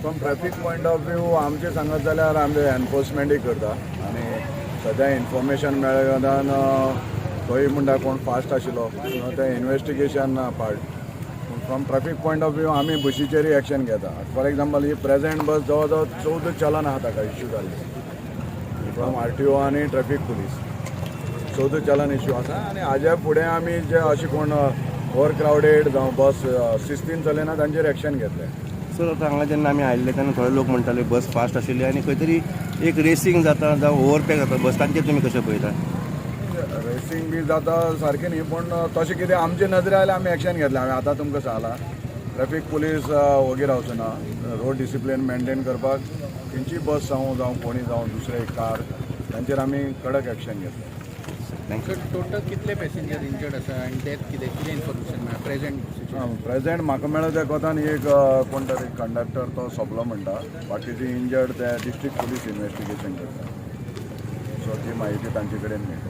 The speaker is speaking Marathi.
From traffic point of view आमचे सांगत जाल्यार आमी एनफोर्समेंटूय करता आनी सद्या इन्फॉर्मेशन मेळ्ळ्यान खंय म्हणटा कोण फास्ट आशिल्लो तें investigation part from traffic point of view आमी बशीचेरूय एक्शन घेता फॉर एग्जाम्पल ही प्रेझेंट बस जवळ जवळ 14 चलन आहा ताका इश्यू जाल्ली फ्रॉम RTO आनी ट्रॅफिक पुलीस 14 चलन इश्यू आसा आनी हाज्या फुडें आमी जे अशें कोण ओवर क्रावडेड जावं बस शिस्तीन चलयना तांचेर एक्शन घेतलें. सर आतां हांगा जेन्ना आमी आयिल्ले तेन्ना थोडे लोक म्हणटाले बस फास्ट आशिल्ली आनी खंय तरी एक रेसींग जाता जावं ओवरटेक जाता बस तांचेर तुमी कशें पळयता? रेसींग बी जाता सारकें न्ही पूण तशें कितें आमचे नदरे आयल्यार आमी एक्शन घेतलें. हांवें आतां तुमकां सांगलां ट्रॅफीक पुलीस वगीर रावचना रोड डिसिप्लीन मेंटेन करपाक खंयची बस जावं कोणी जावं दुसरे कार तांचेर आमी कडक एक्शन घेतलें. थँक्यू. टोटल कितले पॅसेंजर इंजर्ड आसा आनी डेथ कितें इन्फॉर्मेशन मेळ्ळा प्रेझेंट? प्रेझेंट म्हाका मेळ्ळा त्या कोतान एक कोण तरी कंडक्टर तो सोंपलो म्हणटा बाकीची इंजर्ड ते डिस्ट्रिक्ट पुलीस इन्वेस्टिगेशन करता सो ती म्हायती तांचे कडेन मेळटा.